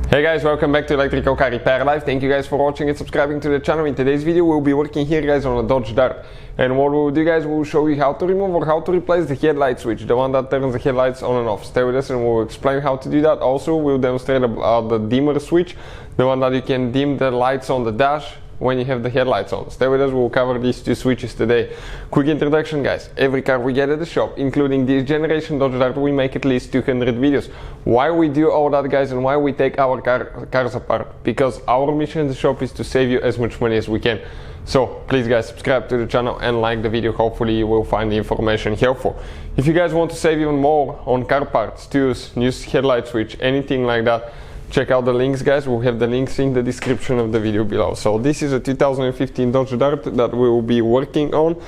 Hey guys, welcome back to Electrical Car Repair Live. Thank you guys for watching and subscribing to the channel. In today's video we'll be working here guys on a Dodge Dart, and what we'll do guys, we'll show you how to remove or how to replace the headlight switch, the one that turns the headlights on and off. Stay with us and we'll explain how to do that. Also we'll demonstrate the dimmer switch, the one that you can dim the lights on the dash when you have the headlights on. Stay with us, we'll cover these two switches today. Quick introduction guys, every car we get at the shop, including this generation Dodge Dart, we make at least 200 videos. Why we do all that guys, and why we take our cars apart? Because our mission in the shop is to save you as much money as we can. So please guys, subscribe to the channel and like the video. Hopefully you will find the information helpful. If you guys want to save even more on car parts, tools, new headlight switch, anything like that, check out the links guys. We'll have the links in the description of the video below. So this is a 2015 Dodge Dart that we will be working on,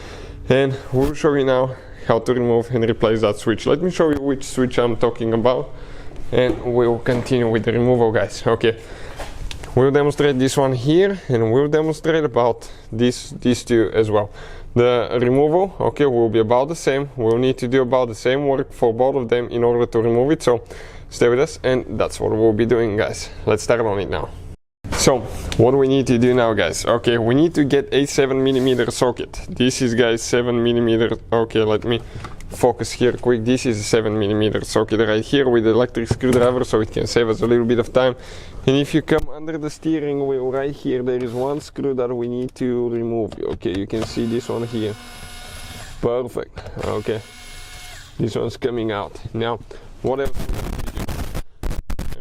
and we'll show you now how to remove and replace that switch. Let me show you which switch I'm talking about, and we'll continue with the removal guys. Okay, we'll demonstrate this one here, and we'll demonstrate about these two as well. The removal, okay, will be about the same. We'll need to do about the same work for both of them in order to remove it, so stay with us, and that's what we'll be doing guys. Let's start on it now. So what we need to do now guys, okay, we need to get a 7mm socket. This is guys 7mm. Okay, let me focus here quick. This is a 7mm socket right here with the electric screwdriver, so it can save us a little bit of time. And if you come under the steering wheel right here, there is one screw that we need to remove. Okay, you can see this one here. Perfect. Okay, this one's coming out. Now what else we need to do?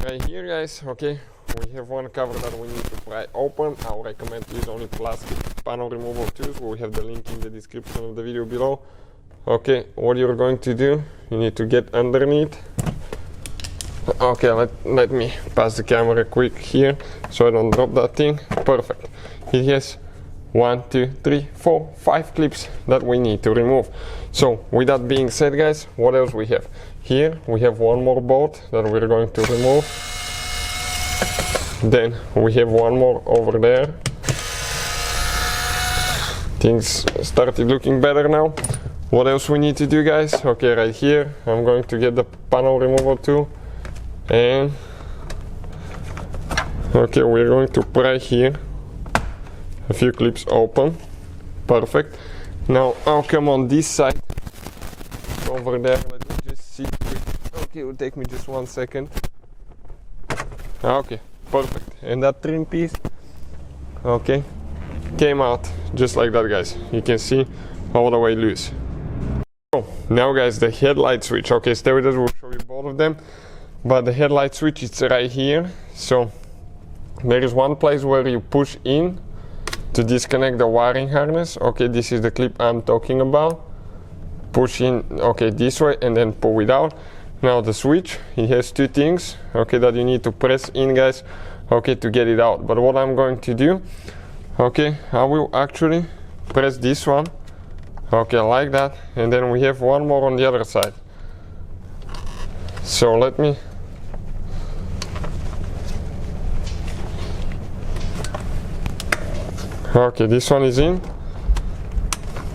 Right here guys, okay, we have one cover that we need to pry open. I would recommend to use only plastic panel removal tools. We have the link in the description of the video below. Okay, what you're going to do, you need to get underneath. Okay, let me pass the camera quick here so I don't drop that thing. Perfect. It has 1, 2, 3, 4, 5 clips that we need to remove. So with that being said guys, what else we have? Here we have one more bolt that we're going to remove. Then we have one more over there. Things started looking better now. What else we need to do guys? Okay, right here I'm going to get the panel removal tool, and okay, we're going to pry here a few clips open. Perfect. Now I'll come on this side over there. Let me just see. Okay, it will take me just 1 second. Okay, perfect. And that trim piece, okay, came out just like that guys. You can see all the way loose. So now guys, the headlight switch. Okay, stay with us, we'll show you both of them. But the headlight switch is right here. So there is one place where you push in to disconnect the wiring harness. Okay, this is the clip I'm talking about. Push in, okay, this way, and then pull it out. Now the switch, it has two things, okay, that you need to press in guys, okay, to get it out. But what I'm going to do, okay, I will actually press this one, okay, like that, and then we have one more on the other side. So let me okay, this one is in,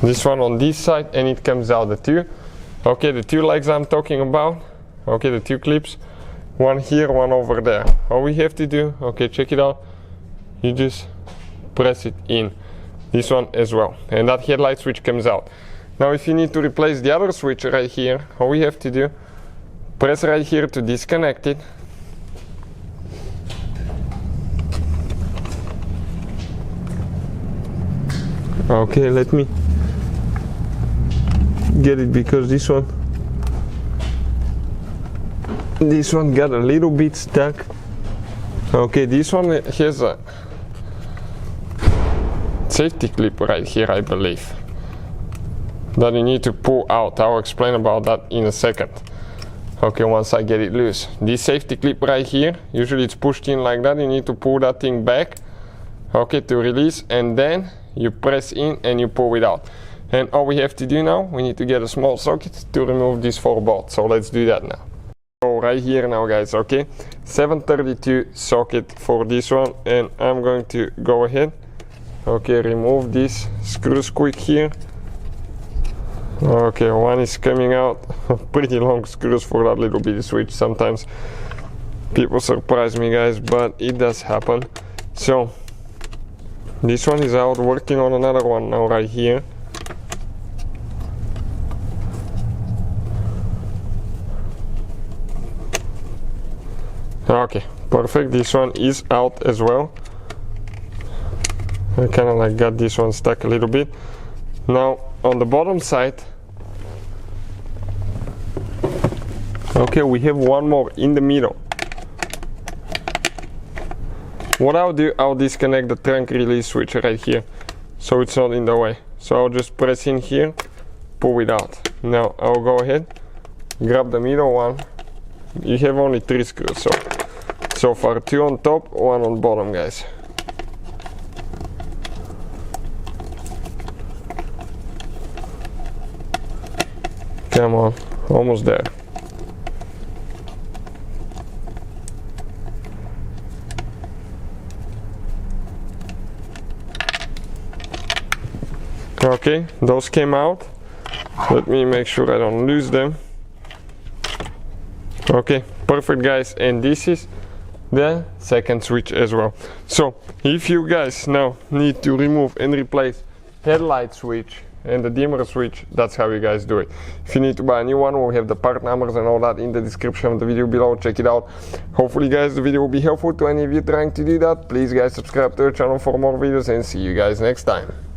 this one on this side, and it comes out, the two. Okay, the two legs I'm talking about, okay, the two clips, one here, one over there. All we have to do, okay, check it out, you just press it in, this one as well, and that headlight switch comes out. Now if you need to replace the other switch right here, all we have to do, press right here to disconnect it. Okay, let me get it because this one got a little bit stuck. Okay, this one has a safety clip right here, I believe, that you need to pull out. I'll explain about that in a second. Okay, once I get it loose. This safety clip right here, usually it's pushed in like that. You need to pull that thing back, okay, to release, and then you press in and you pull it out. And all we have to do now, we need to get a small socket to remove these 4 bolts. So let's do that now. So right here now guys, okay, 732 socket for this one, and I'm going to go ahead, okay, remove these screws quick here. Okay, one is coming out. Pretty long screws for that little bitty switch sometimes. People surprise me, guys, but it does happen. So this one is out, working on another one now right here. Okay, perfect. This one is out as well. I kind of like got this one stuck a little bit. Now on the bottom side, okay, we have one more in the middle. What I'll do, I'll disconnect the trunk release switch right here, so it's not in the way. So I'll just press in here, pull it out. Now I'll go ahead, grab the middle one. You have only 3 screws, so far 2 on top, 1 on bottom, guys. Come on, almost there. Okay, those came out. Let me make sure I don't lose them. Okay, perfect, guys, and this is the second switch as well. So if you guys now need to remove and replace headlight switch and the dimmer switch, that's how you guys do it. If you need to buy a new one, we'll have the part numbers and all that in the description of the video below. Check it out. Hopefully, guys, the video will be helpful to any of you trying to do that. Please, guys, subscribe to our channel for more videos, and see you guys next time.